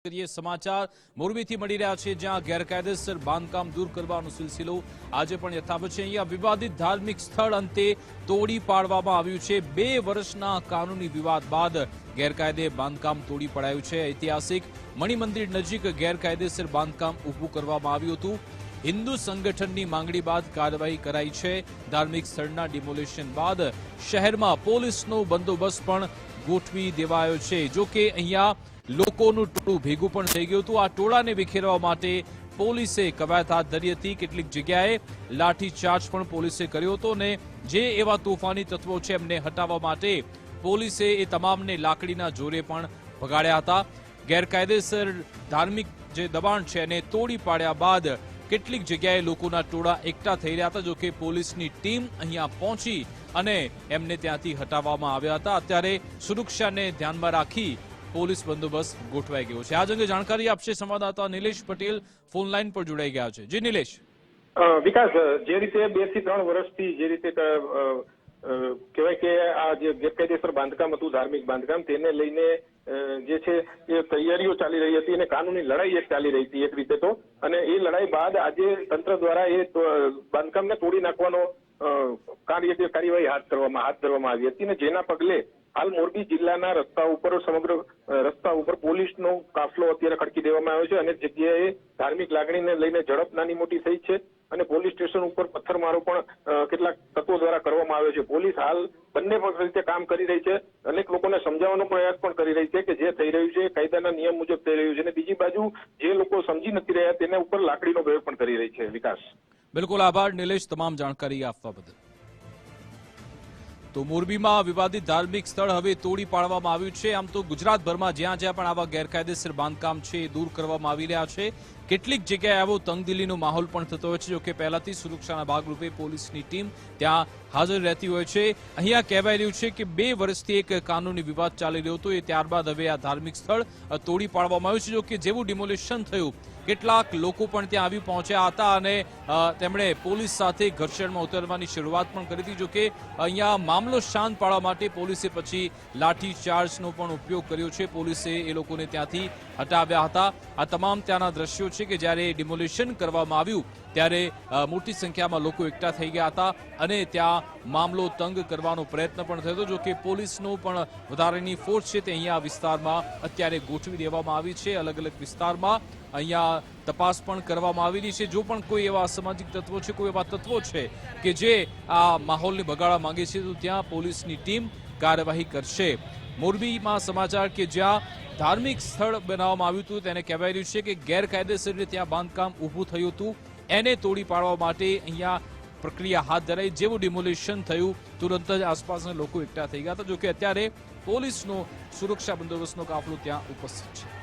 કરીએ સમાચાર મોરબીથી મળી રહ્યા છે, જ્યાં ગેરકાયદેસર બાંધકામ દૂર કરવાનો સિલસિલો આજે પણ યથાવત છે। અહીંયા વિવાદિત ધાર્મિક સ્થળ અંતે તોડી પાડવામાં આવ્યું છે। 2 વર્ષના કાનૂની વિવાદ બાદ ગેરકાયદે બાંધકામ તોડી પડાયું છે। ઐતિહાસિક મણિમંદિર નજીક ગેરકાયદેસર બાંધકામ ઊભું કરવામાં આવ્યું હતું। હિન્દુ સંગઠનની માંગણી બાદ કાર્યવાહી કરાઈ છે। ધાર્મિક સ્થળના ડિમોલિશન બાદ શહેરમાં પોલીસનો બંદોબસ્ત પણ ગોઠવી દેવાયો છે। જો કે અહીંયા લોકોનું ટોળું ભેગું પણ થઈ ગયું હતું। આ ટોળાને વિખેરવા માટે પોલીસે કવાયત હાથ ધરી હતી। કેટલીક જગ્યાએ લાઠીચાર્જ પણ પોલીસે કર્યો હતો અને જે એવા તોફાની તત્વો છે એમને હટાવવા માટે પોલીસે એ તમામને લાકડીના જોરે પણ ભગાડ્યા હતા। ગેરકાયદેસર ધાર્મિક જે દબાણ છે એને તોડી પાડ્યા બાદ કેટલીક જગ્યાએ લોકોના ટોળા એકઠા થઈ રહ્યા હતા। જો કે પોલીસની ટીમ અહીંયા પહોંચી અને એમને ત્યાંથી હટાવવામાં આવ્યા હતા। અત્યારે સુરક્ષાને ધ્યાનમાં રાખી પોલીસ બંદોબસ્ત ગોઠવાઈ ગયો છે। આ અંગે જાણકારી આપશે સંવાદદાતા નિલેશ પટેલ ફોન લાઈન પર જોડાઈ ગયા છે। જી નિલેશ। વિકાસ, જે રીતે 2 થી 3 વર્ષથી જે રીતે કહેવાય કે આ જે ગેરકાયદેસર બાંધકામ હતું, ધાર્મિક બાંધકામ, તેને લઈને જે છે એ તૈયારીઓ ચાલી રહી હતી અને કાનૂની લડાઈ એક ચાલી રહી હતી એક રીતે તો, અને એ લડાઈ બાદ આજે તંત્ર દ્વારા એ બાંધકામને તોડી નાખવાનો કાર્યવાહી હાથ ધરવામાં આવી હતી, અને જેના પગલે હાલ મોરબી જિલ્લાના રસ્તા ઉપર સમગ્ર રસ્તા ઉપર પોલીસનો કાફલો અત્યારે ખડકી દેવામાં આવ્યો છે। અનેક જગ્યાએ ધાર્મિક લાગણીને લઈને ઝડપ નાની મોટી થઈ છે અને પોલીસ સ્ટેશન ઉપર પથ્થરમારો પણ કેટલાક તત્વો દ્વારા કરવામાં આવ્યો છે। પોલીસ હાલ બંને રીતે કામ કરી રહી છે, અનેક લોકોને સમજાવવાનો પ્રયાસ પણ કરી રહી છે કે જે થઈ રહ્યું છે કાયદાના નિયમ મુજબ થઈ રહ્યું છે, અને બીજી બાજુ જે લોકો સમજી નથી રહ્યા તેના ઉપર લાકડીનો પ્રયોગ પણ કરી રહી છે। વિકાસ, બિલકુલ આભાર નિલેશ તમામ જાણકારી આપવા બદલ। તો મોરબીમાં વિવાદિત ધાર્મિક સ્થળ હવે તોડી પાડવામાં આવ્યું છે। આમ તો ગુજરાતભરમાં જ્યાં જ્યાં પણ આવા ગેરકાયદેસર બાંધકામ છે એ દૂર કરવામાં આવી રહ્યા છે। કેટલીક જગ્યાએ આવો તંગદિલીનો માહોલ પણ થતો હોય છે। જોકે પહેલાથી સુરક્ષાના ભાગરૂપે પોલીસની ટીમ ત્યાં હાજર રહેતી હોય છે। અહીંયા કહેવાય રહ્યું છે કે 2 વર્ષથી એક કાનૂની વિવાદ ચાલી રહ્યો હતો, એ ત્યારબાદ હવે આ ધાર્મિક સ્થળ તોડી પાડવામાં આવ્યું છે। જોકે જેવું ડિમોલિશન થયું કેટલાક લોકો પણ ત્યાં આવી પહોંચ્યા હતા અને તેમણે પોલીસ સાથે ઘર્ષણમાં ઉતરવાની શરૂઆત પણ કરી હતી। જોકે અહીંયા મામલો શાંત પાડવા માટે પોલીસે પછી લાઠીચાર્જનો પણ ઉપયોગ કર્યો છે। પોલીસે એ લોકોને ત્યાંથી હટાવ્યા હતા। આ તમામ ત્યાંના દ્રશ્યો છે કે જ્યારે ડિમોલિશન કરવામાં આવ્યું ત્યારે મોટી સંખ્યામાં લોકો એકઠા થઈ ગયા હતા અને ત્યાં મામલો તંગ કરવાનો પ્રયત્ન પણ થયો હતો। જો કે પોલીસનો પણ વધારાની ફોર્સ છે તે અહીંયા વિસ્તારમાં અત્યારે ગોઠવી દેવામાં આવી છે। અલગ અલગ વિસ્તારમાં અહીંયા તપાસ પણ કરવામાં આવેલી છે। જો પણ કોઈ એવા અસામાજિક તત્વો છે, કોઈ એવા તત્વો છે કે જે આ માહોલને બગાડવા માંગે છે તો ત્યાં પોલીસની ટીમ કાર્યવાહી કરશે। મોરબીમાં સમાચાર કે જ્યાં ધાર્મિક સ્થળ બનાવવામાં આવ્યું હતું તેને કહેવાય રહ્યું છે કે ગેરકાયદેસર રીતે ત્યાં બાંધકામ ઊભું થયું હતું, એને તોડી પાડવા માટે અહીંયા પ્રક્રિયા હાથ ધરાઈ। જેવું ડિમોલિશન થયું તુરંત જ આસપાસના લોકો એકઠા થઈ ગયા હતા। જોકે અત્યારે પોલીસનો સુરક્ષા બંદોબસ્તનો કાફલો ત્યાં ઉપસ્થિત છે।